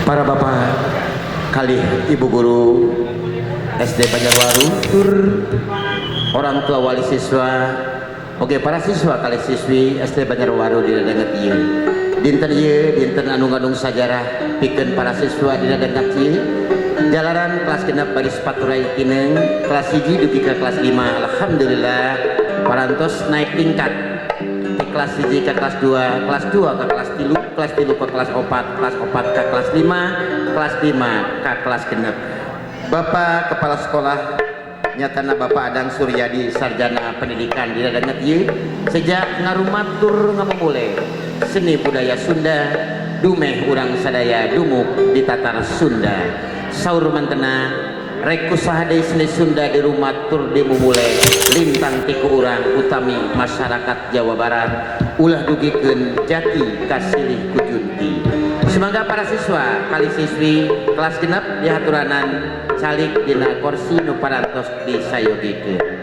Para bapak kali ibu guru SD Banjarwaru, tur orang tua wali siswa, oke para siswa kali siswi SD Banjarwaru dina denget ieu. Dinten ieu dinten anu ngandung sajarah pikeun para siswa dina denget ieu. Jalanan kelas genep bari sepaturai kineng kelas 1 dugi ke kelas 5. Alhamdulillah parantos naik tingkat. Kelas 1 ke kelas 2, kelas 2 ke kelas 3, kelas 3 ke kelas 4, kelas 4 ke kelas 5, kelas 5 ke kelas genep. Bapak kepala sekolah nyatana Bapak Adang Suryadi sarjana pendidikan dina denget ieu sejak ngarumatur ngamumule seni budaya Sunda dumeh urang sadaya dumuk di tatar Sunda. Saur mantena rek kusaha deui seni Sunda di rumah tur dimumule lintang ti ku urang utami masyarakat Jawa Barat ulah dugikeun jati kasilih ku junti. Semoga para siswa kali siswi kelas genep dihaturanan calik dina kursi nu parantos disayogikeun.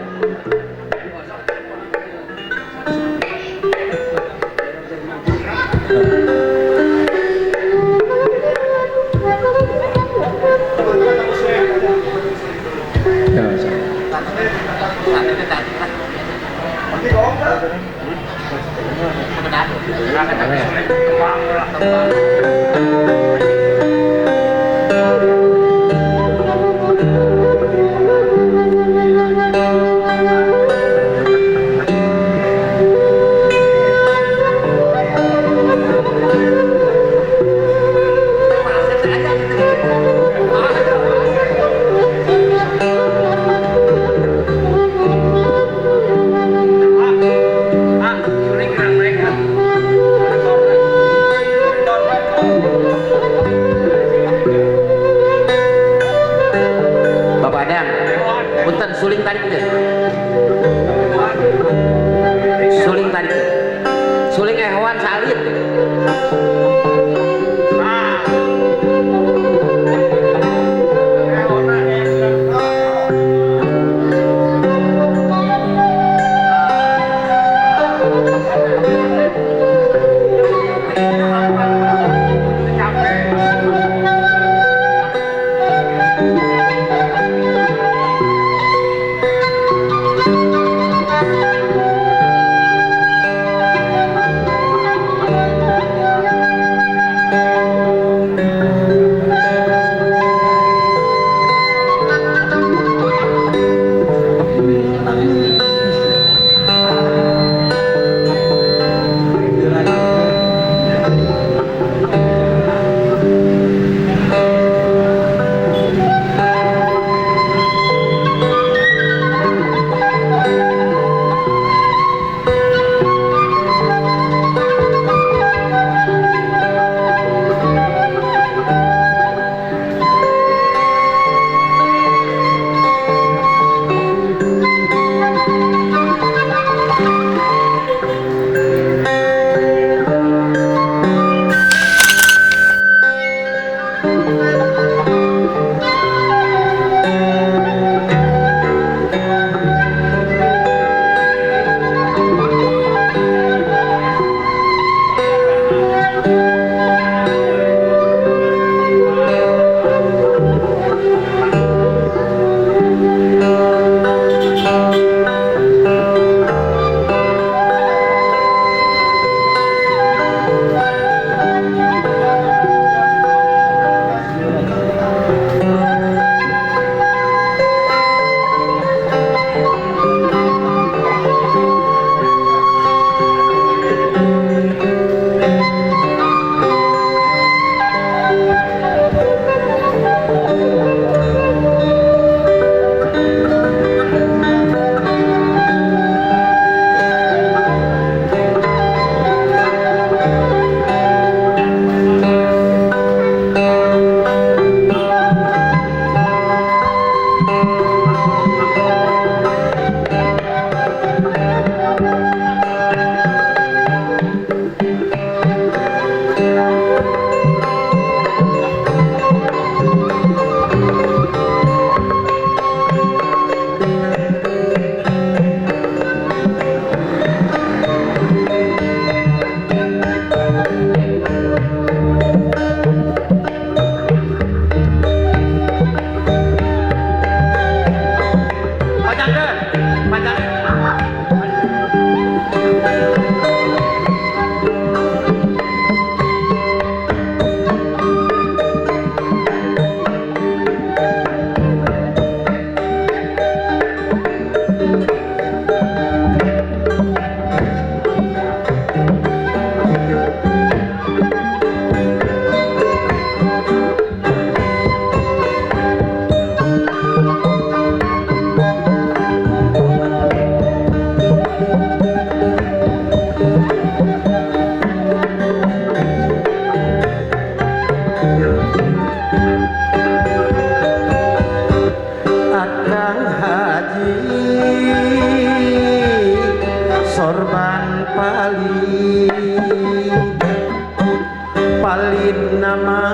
palin nama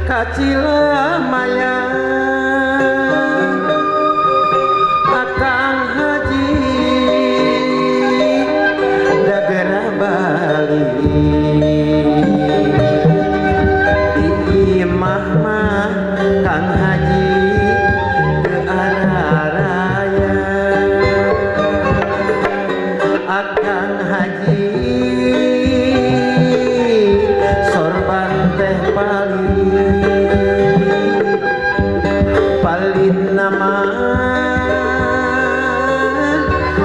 kacila maya akang haji dagara Bali di imah mah kang haji ke arah raya akang haji sorban teh palin nama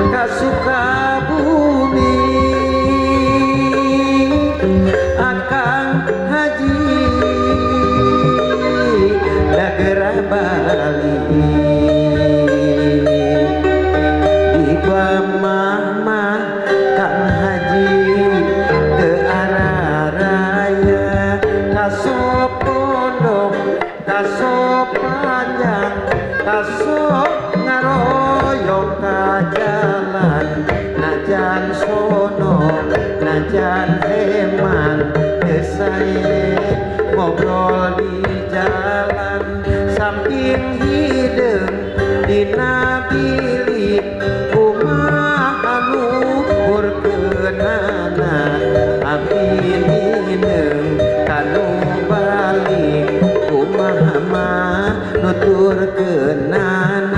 kasuka bumi akang haji dagera Bali di mah kang haji ke arah raya kasop pondok kasop panjang kasop ngaroyong ka jalan najan sono najan heman esai ngobrol di jalan samping hidung dina bilik kumaha luhur keunana abdi mineng kanu balik kumaha mah nutur keunana.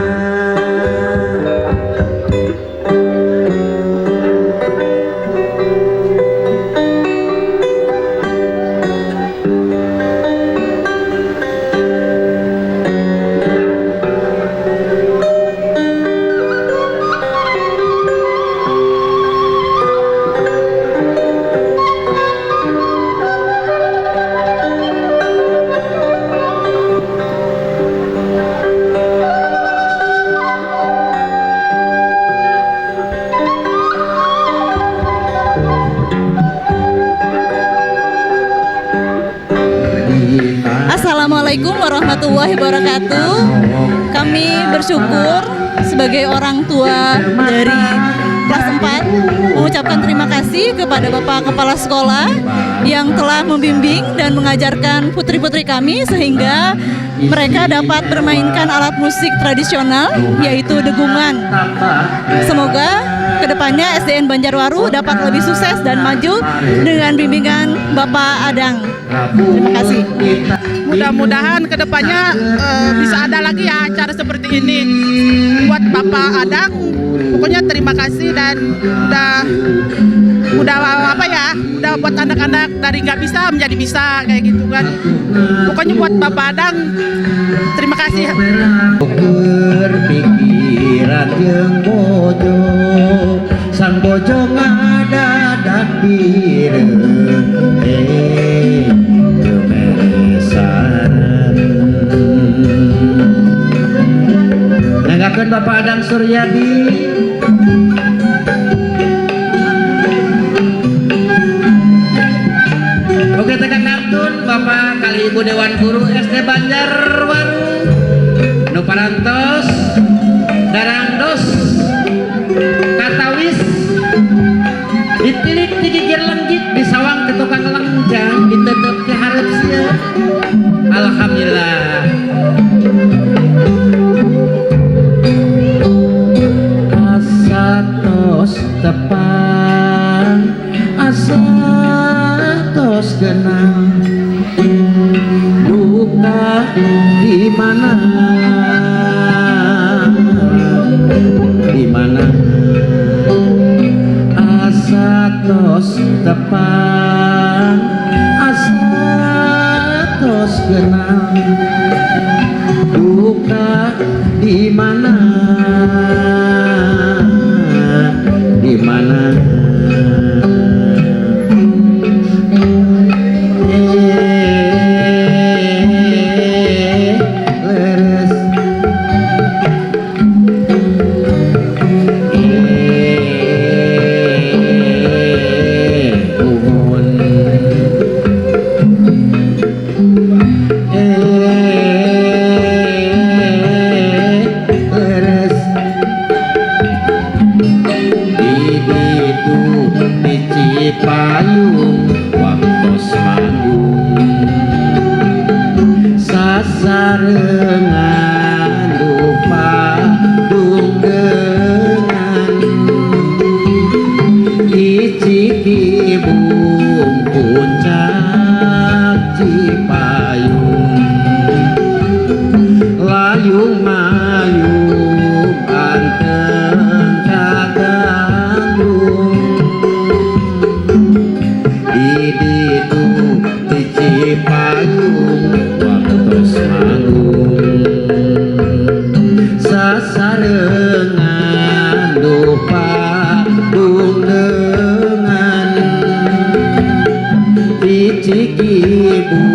Assalamualaikum warahmatullahi wabarakatuh. Kami bersyukur sebagai orang tua dari kelas 4 mengucapkan terima kasih kepada Bapak Kepala Sekolah yang telah membimbing dan mengajarkan putri-putri kami sehingga mereka dapat bermainkan alat musik tradisional yaitu degungan. Semoga kedepannya SDN Banjarwaru dapat lebih sukses dan maju dengan bimbingan Bapak Adang. Terima kasih. Mudah-mudahan kedepannya bisa ada lagi ya acara seperti ini buat Bapak Adang. Pokoknya terima kasih dan udah apa ya, udah buat anak-anak dari nggak bisa menjadi bisa kayak gitu kan. Pokoknya buat Bapak Adang terima kasih. Berpikiran jeung bojo sang bojo ngadadak bireung nanggakeun Bapak Adang Suryadi. Oke tekan kartun Bapak kali Ibu Dewan Guru SD Banjarwaru nu parantos darangdos katawis ditilik digigir lenggit disawang ke tukang lengjang ditutup ke hareup sia. Alhamdulillah. Asatos tepang asatos genang duka di mana asatos tepang asatos genang duka di mana leres Cipayung waktos manggung sasarengan lupa dunggengan iciki bung puncak Cipayung layung mayung anteng cagandung diditu di Cipayung waktos manggung sasarengan lupa dunggengan iciki bung